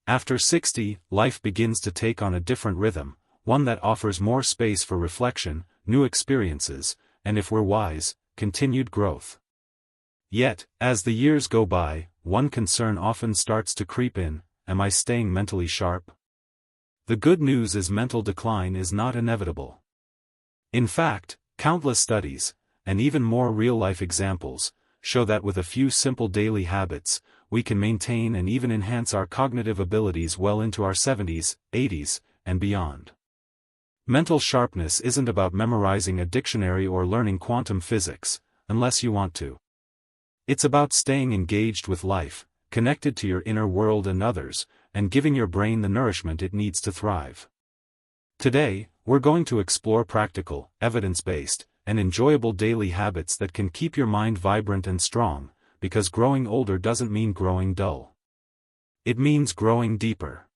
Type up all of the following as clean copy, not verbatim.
After 60, life begins to take on a different rhythm, one that offers more space for reflection, new experiences, and if we're wise, continued growth. Yet, as the years go by, one concern often starts to creep in: am I staying mentally sharp? The good news is mental decline is not inevitable. In fact, countless studies, and even more real-life examples, show that with a few simple daily habits, we can maintain and even enhance our cognitive abilities well into our 70s, 80s, and beyond. Mental sharpness isn't about memorizing a dictionary or learning quantum physics, unless you want to. It's about staying engaged with life, connected to your inner world and others, and giving your brain the nourishment it needs to thrive. Today, we're going to explore practical, evidence-based, and enjoyable daily habits that can keep your mind vibrant and strong, because growing older doesn't mean growing dull. It means growing deeper.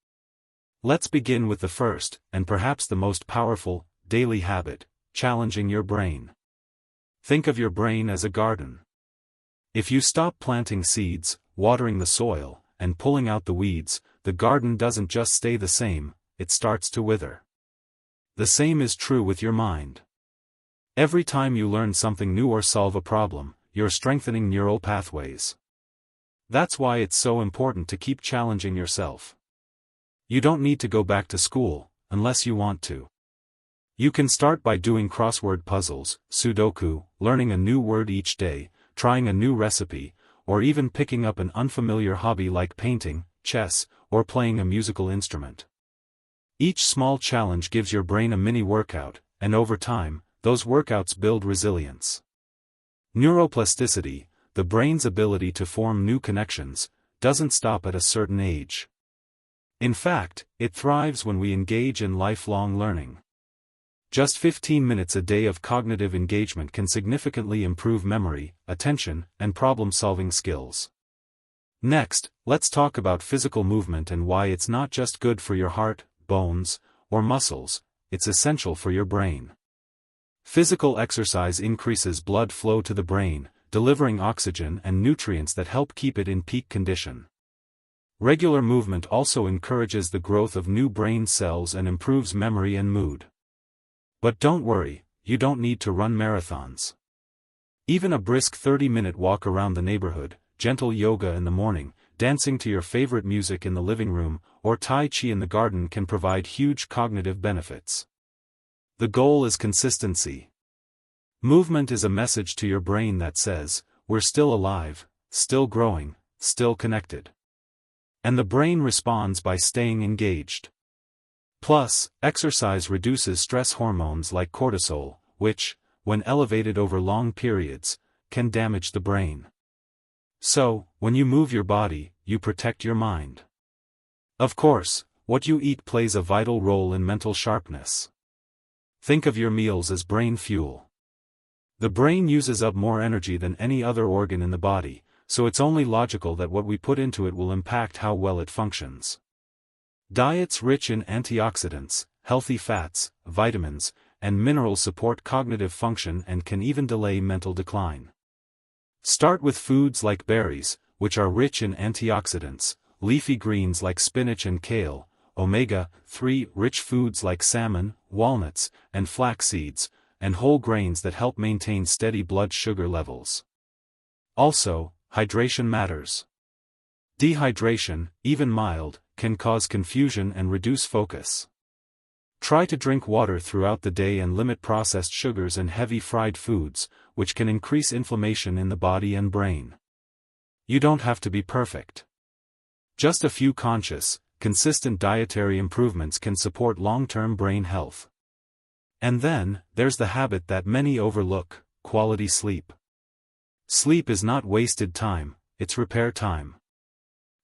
Let's begin with the first, and perhaps the most powerful, daily habit: challenging your brain. Think of your brain as a garden. If you stop planting seeds, watering the soil, and pulling out the weeds, the garden doesn't just stay the same, it starts to wither. The same is true with your mind. Every time you learn something new or solve a problem, you're strengthening neural pathways. That's why it's so important to keep challenging yourself. You don't need to go back to school, unless you want to. You can start by doing crossword puzzles, Sudoku, learning a new word each day, trying a new recipe, or even picking up an unfamiliar hobby like painting, chess, or playing a musical instrument. Each small challenge gives your brain a mini workout, and over time, those workouts build resilience. Neuroplasticity, the brain's ability to form new connections, doesn't stop at a certain age. In fact, it thrives when we engage in lifelong learning. Just 15 minutes a day of cognitive engagement can significantly improve memory, attention, and problem-solving skills. Next, let's talk about physical movement and why it's not just good for your heart, bones, or muscles, it's essential for your brain. Physical exercise increases blood flow to the brain, delivering oxygen and nutrients that help keep it in peak condition. Regular movement also encourages the growth of new brain cells and improves memory and mood. But don't worry, you don't need to run marathons. Even a brisk 30-minute walk around the neighborhood, gentle yoga in the morning, dancing to your favorite music in the living room, or Tai Chi in the garden can provide huge cognitive benefits. The goal is consistency. Movement is a message to your brain that says, we're still alive, still growing, still connected. And the brain responds by staying engaged. Plus, exercise reduces stress hormones like cortisol, which, when elevated over long periods, can damage the brain. So, when you move your body, you protect your mind. Of course, what you eat plays a vital role in mental sharpness. Think of your meals as brain fuel. The brain uses up more energy than any other organ in the body, so it's only logical that what we put into it will impact how well it functions. Diets rich in antioxidants, healthy fats, vitamins, and minerals support cognitive function and can even delay mental decline. Start with foods like berries, which are rich in antioxidants, leafy greens like spinach and kale, omega-3 rich foods like salmon, walnuts, and flax seeds, and whole grains that help maintain steady blood sugar levels. Also, hydration matters. Dehydration, even mild, can cause confusion and reduce focus. Try to drink water throughout the day and limit processed sugars and heavy fried foods, which can increase inflammation in the body and brain. You don't have to be perfect. Just a few conscious, consistent dietary improvements can support long-term brain health. And then, there's the habit that many overlook: quality sleep. Sleep is not wasted time, it's repair time.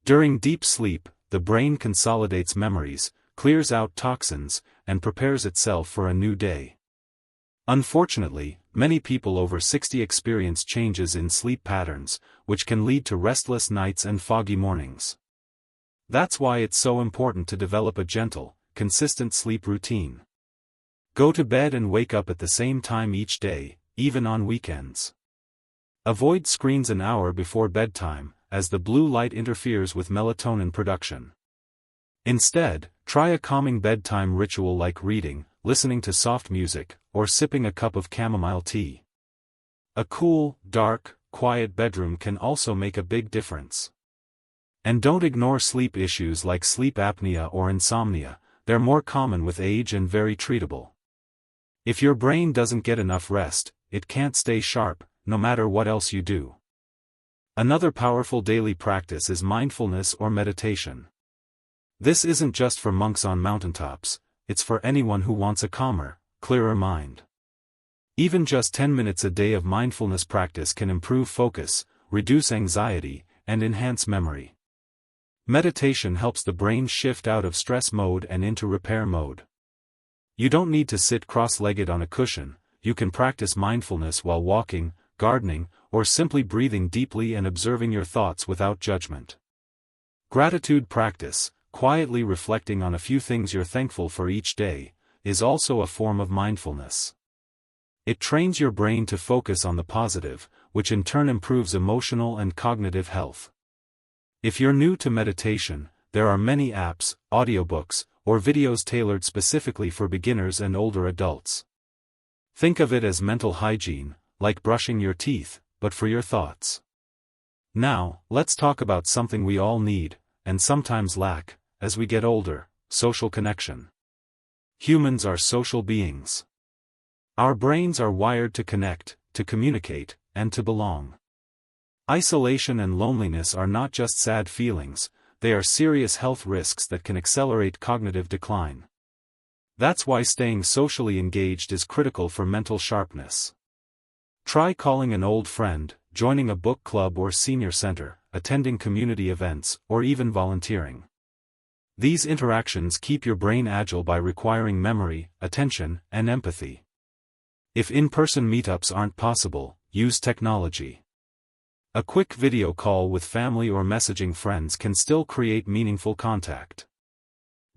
During deep sleep, the brain consolidates memories, clears out toxins, and prepares itself for a new day. Unfortunately, many people over 60 experience changes in sleep patterns, which can lead to restless nights and foggy mornings. That's why it's so important to develop a gentle, consistent sleep routine. Go to bed and wake up at the same time each day, even on weekends. Avoid screens an hour before bedtime, as the blue light interferes with melatonin production. Instead, try a calming bedtime ritual like reading, listening to soft music, or sipping a cup of chamomile tea. A cool, dark, quiet bedroom can also make a big difference. And don't ignore sleep issues like sleep apnea or insomnia. They're more common with age and very treatable. If your brain doesn't get enough rest, it can't stay sharp, no matter what else you do. Another powerful daily practice is mindfulness or meditation. This isn't just for monks on mountaintops, it's for anyone who wants a calmer, clearer mind. Even just 10 minutes a day of mindfulness practice can improve focus, reduce anxiety, and enhance memory. Meditation helps the brain shift out of stress mode and into repair mode. You don't need to sit cross-legged on a cushion. You can practice mindfulness while walking, gardening, or simply breathing deeply and observing your thoughts without judgment. Gratitude practice, quietly reflecting on a few things you're thankful for each day, is also a form of mindfulness. It trains your brain to focus on the positive, which in turn improves emotional and cognitive health. If you're new to meditation, there are many apps, audiobooks, or videos tailored specifically for beginners and older adults. Think of it as mental hygiene, like brushing your teeth, but for your thoughts. Now, let's talk about something we all need, and sometimes lack, as we get older: social connection. Humans are social beings. Our brains are wired to connect, to communicate, and to belong. Isolation and loneliness are not just sad feelings, they are serious health risks that can accelerate cognitive decline. That's why staying socially engaged is critical for mental sharpness. Try calling an old friend, joining a book club or senior center, attending community events, or even volunteering. These interactions keep your brain agile by requiring memory, attention, and empathy. If in-person meetups aren't possible, use technology. A quick video call with family or messaging friends can still create meaningful contact.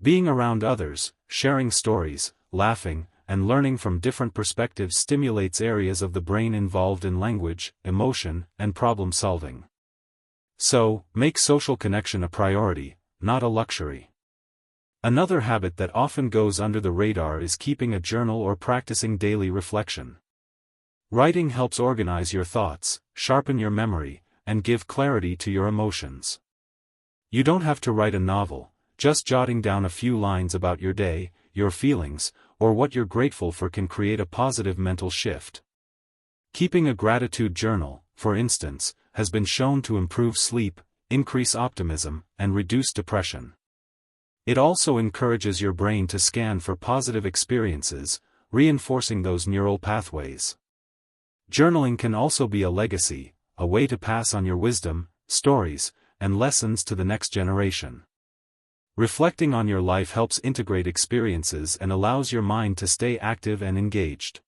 Being around others, sharing stories, laughing, and learning from different perspectives stimulates areas of the brain involved in language, emotion, and problem solving. So, make social connection a priority, not a luxury. Another habit that often goes under the radar is keeping a journal or practicing daily reflection. Writing helps organize your thoughts, sharpen your memory, and give clarity to your emotions. You don't have to write a novel, just jotting down a few lines about your day, your feelings, or what you're grateful for can create a positive mental shift. Keeping a gratitude journal, for instance, has been shown to improve sleep, increase optimism, and reduce depression. It also encourages your brain to scan for positive experiences, reinforcing those neural pathways. Journaling can also be a legacy, a way to pass on your wisdom, stories, and lessons to the next generation. Reflecting on your life helps integrate experiences and allows your mind to stay active and engaged.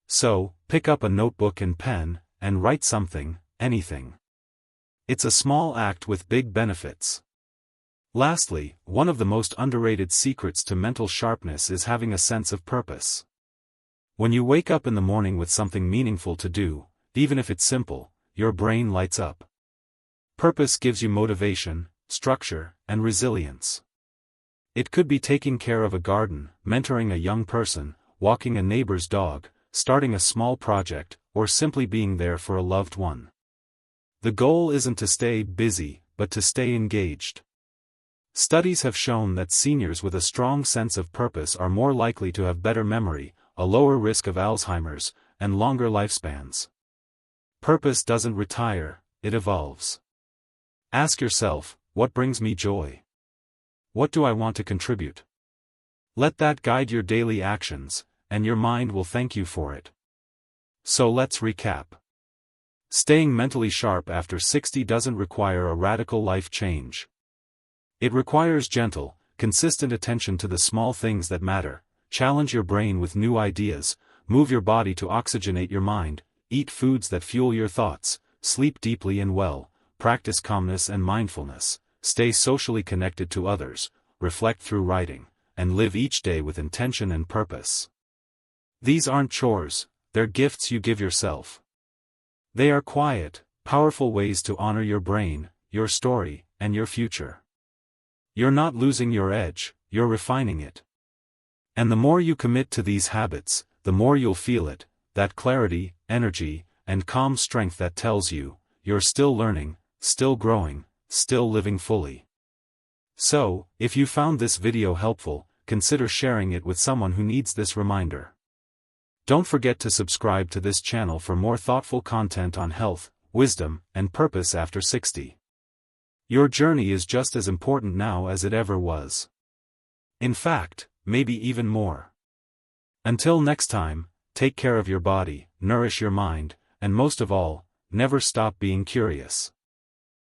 So, pick up a notebook and pen, and write something, anything. It's a small act with big benefits. Lastly, one of the most underrated secrets to mental sharpness is having a sense of purpose. When you wake up in the morning with something meaningful to do, even if it's simple, your brain lights up. Purpose gives you motivation, structure, and resilience. It could be taking care of a garden, mentoring a young person, walking a neighbor's dog, starting a small project, or simply being there for a loved one. The goal isn't to stay busy, but to stay engaged. Studies have shown that seniors with a strong sense of purpose are more likely to have better memory, a lower risk of Alzheimer's, and longer lifespans. Purpose doesn't retire, it evolves. Ask yourself, what brings me joy? What do I want to contribute? Let that guide your daily actions, and your mind will thank you for it. So let's recap. Staying mentally sharp after 60 doesn't require a radical life change. It requires gentle, consistent attention to the small things that matter. Challenge your brain with new ideas, move your body to oxygenate your mind, eat foods that fuel your thoughts, sleep deeply and well, practice calmness and mindfulness, stay socially connected to others, reflect through writing, and live each day with intention and purpose. These aren't chores, they're gifts you give yourself. They are quiet, powerful ways to honor your brain, your story, and your future. You're not losing your edge, you're refining it. And the more you commit to these habits, the more you'll feel it, that clarity, energy, and calm strength that tells you, you're still learning, still growing, still living fully. So, if you found this video helpful, consider sharing it with someone who needs this reminder. Don't forget to subscribe to this channel for more thoughtful content on health, wisdom, and purpose after 60. Your journey is just as important now as it ever was. In fact, maybe even more. Until next time, take care of your body, nourish your mind, and most of all, never stop being curious.